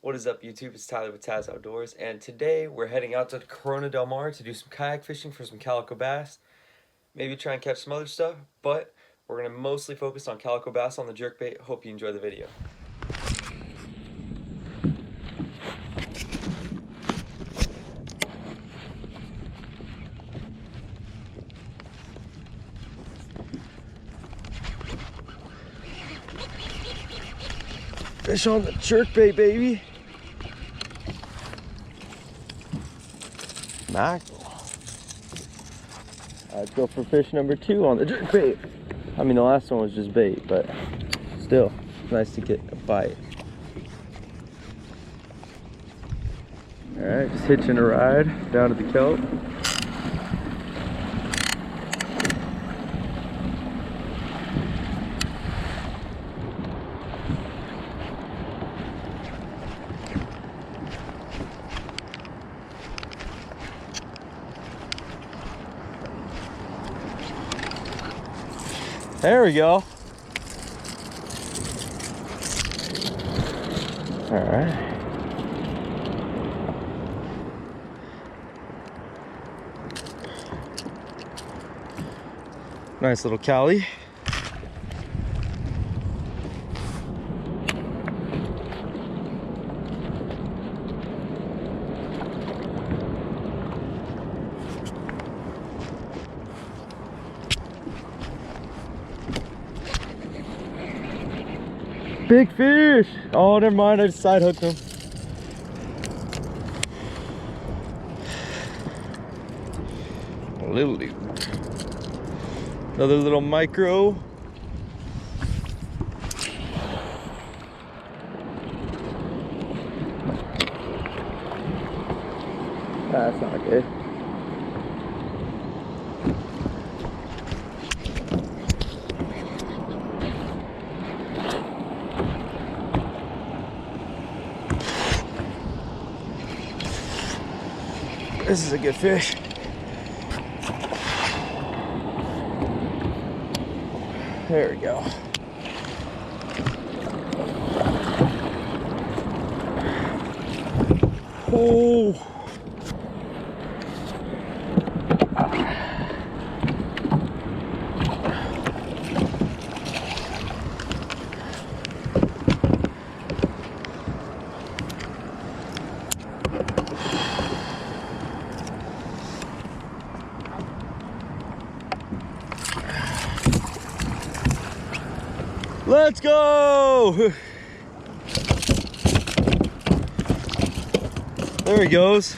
What is up, YouTube? It's Tyler with Taz Outdoors, and today we're heading out to Corona Del Mar to do some kayak fishing for some calico bass. Maybe try and catch some other stuff, but we're going to mostly focus on calico bass on the jerkbait. Hope you enjoy the video. Fish on the jerkbait, baby. Mackerel. Let's go for fish number 2 on the jerkbait. I mean, the last one was just bait, but still, nice to get a bite. Alright, just hitching a ride down to the kelp. There we go. All right. Nice little cali. Big fish! Oh, never mind, I just side hooked him. A little dude. Another little micro. That's not good. This is a good fish. There we go. Oh. Let's go! There he goes.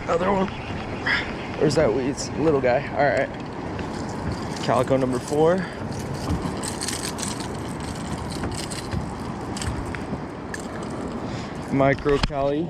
Another one. Where's that weeds? Little guy. All right. Calico number 4. Micro cali.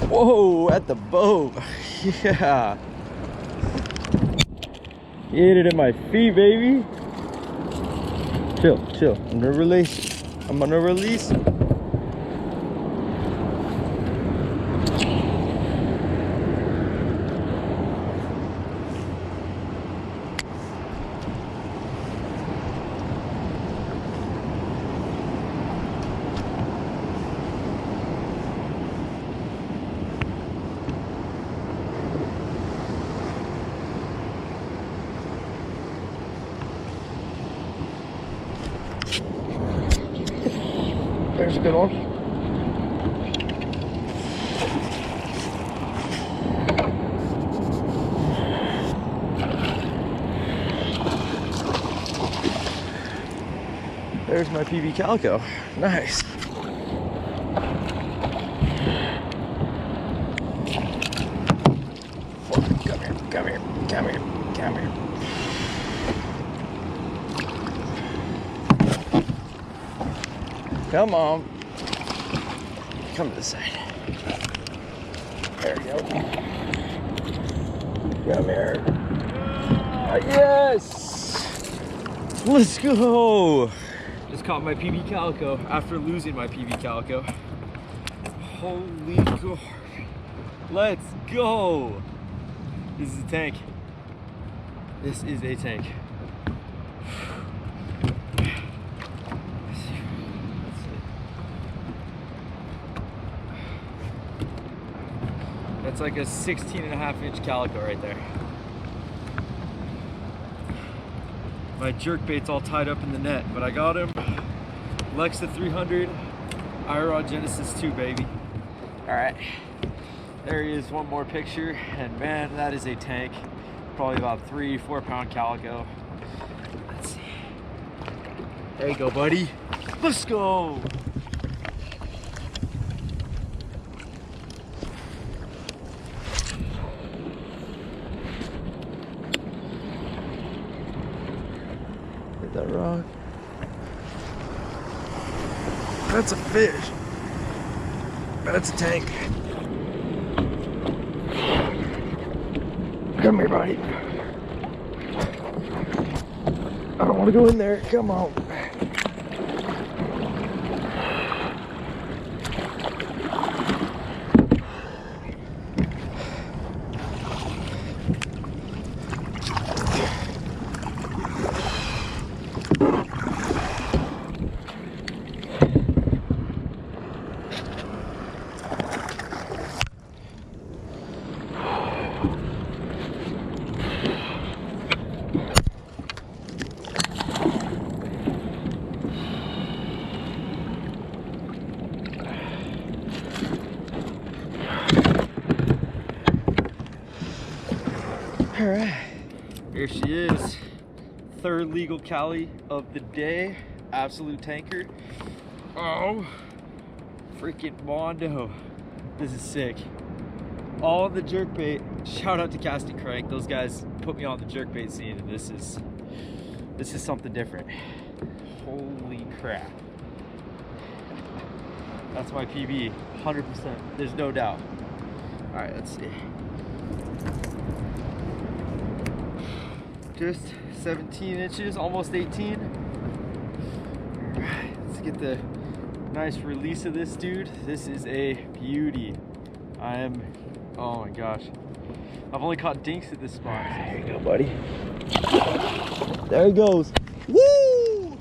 Whoa, at the boat. Yeah. Get it in my feet, baby. Chill, chill. I'm gonna release. I'm gonna release. There's a good one. There's my PB calico. Nice. Come on. Come to the side. There we go. Come here. Yes! Let's go! Just caught my PB calico after losing my PB calico. Holy God. Let's go! This is a tank. This is a tank. That's like a 16.5-inch calico right there. My jerkbait's all tied up in the net, but I got him. Lexa 300, IROD Genesis 2, baby. All right, there he is, one more picture, and man, that is a tank. Probably about 3-4 pound calico. Let's see. There you go, buddy. Let's go. Hit that rock. That's a fish. That's a tank. Come here, buddy. I don't want to go in there. Come on. All right, here she is. Third legal cali of the day. Absolute tanker. Oh, freaking Mondo. This is sick. All the jerkbait. Shout out to Casting Crank. Those guys put me on the jerkbait scene, and this is something different. Holy crap. That's my PB, 100%. There's no doubt. All right, let's see. Just 17 inches, almost 18. All right, let's get the nice release of this dude. This is a beauty. Oh my gosh. I've only caught dinks at this spot. There you go, buddy. There he goes. Woo!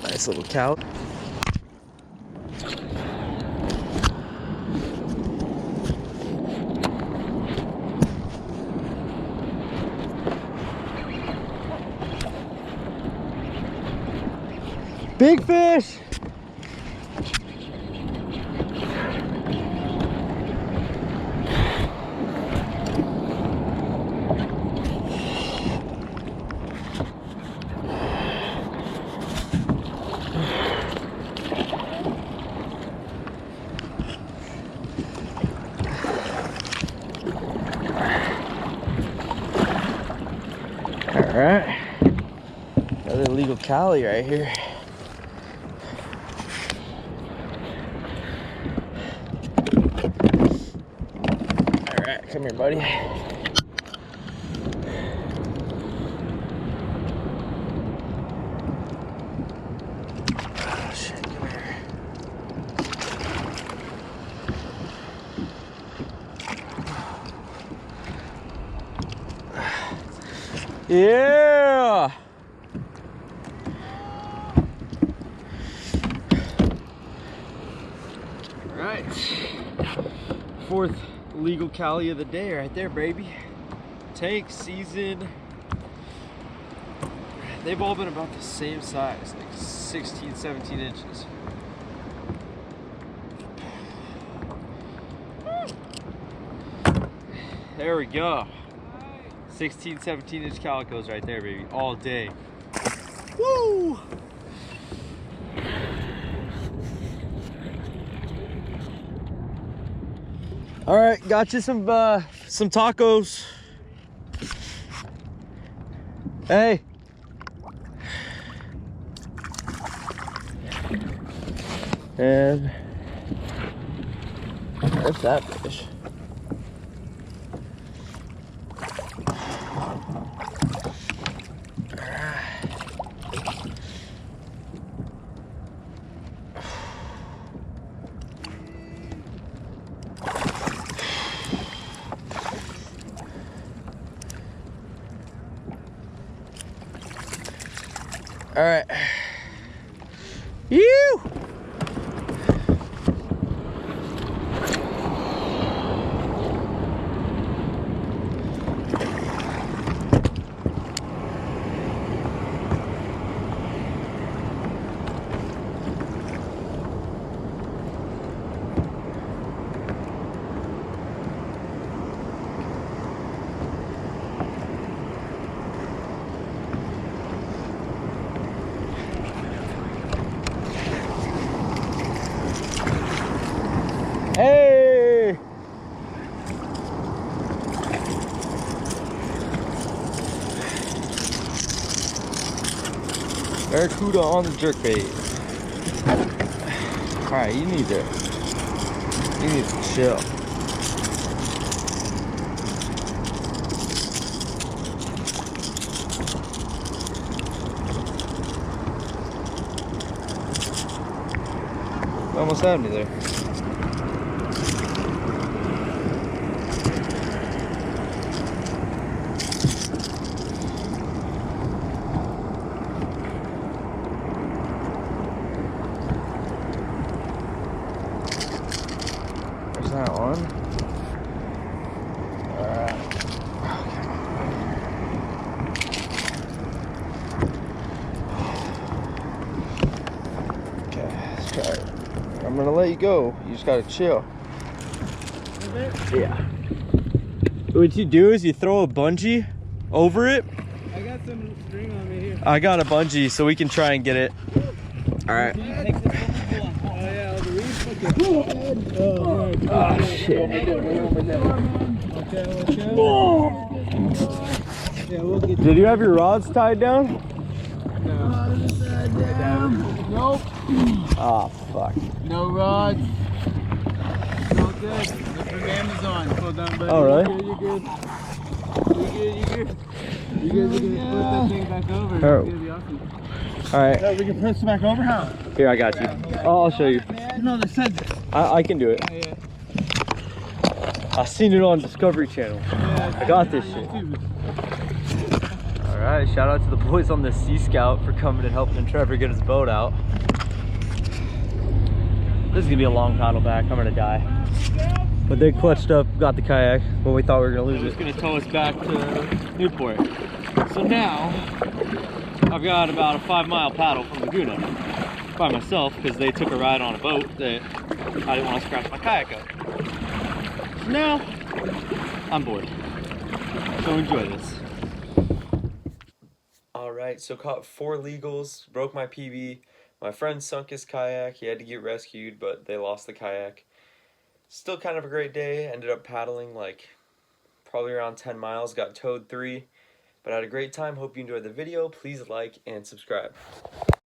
Nice little cow. Big fish. All right, another legal cali right here. All right, come here, buddy. Oh, shit, come here. Yeah! All right, fourth legal cali of the day right there, baby. Tank season. they've all been about the same size, like 16, 17 inches. There we go. 16, 17 inch calicos right there, baby, all day. Woo! All right, got you some tacos. Hey. And there's that fish. All right. You. Hey! Barracuda on the jerkbait. Alright, you need to chill. Almost had me there. There's that one. Okay, let's try it. I'm gonna let you go. You just gotta chill. Yeah. What you do is you throw a bungee over it. I got some string on me here. I got a bungee so we can try and get it. All right. Oh yeah, the reef. Okay. Oh shit. Yeah, we'll get. Did you have your rods tied down? Nope. Oh fuck. No rods. It's all good. It's from Amazon. Hold on, buddy. Oh really? You're good. You're good. You guys are gonna flip that thing back over. It's Oh. gonna be awesome. All right. We can press it back over. How? Here, I got you. I'll show you. No, they said. I can do it. Yeah. I seen it on Discovery Channel. Yeah, I got this shit. All right, shout out to the boys on the Sea Scout for coming and helping Trevor get his boat out. This is gonna be a long paddle back. I'm gonna die. But they clutched up, got the kayak when we thought we were gonna lose it. It's gonna tow us back to Newport. So now I've got about a 5-mile paddle from Laguna by myself because they took a ride on a boat that I didn't want to scratch my kayak up. So now I'm bored. So enjoy this. Alright, so caught 4 legals, broke my PB. My friend sunk his kayak. He had to get rescued, but they lost the kayak. Still kind of a great day. Ended up paddling like probably around 10 miles. Got towed 3. But I had a great time. Hope you enjoyed the video. Please like and subscribe.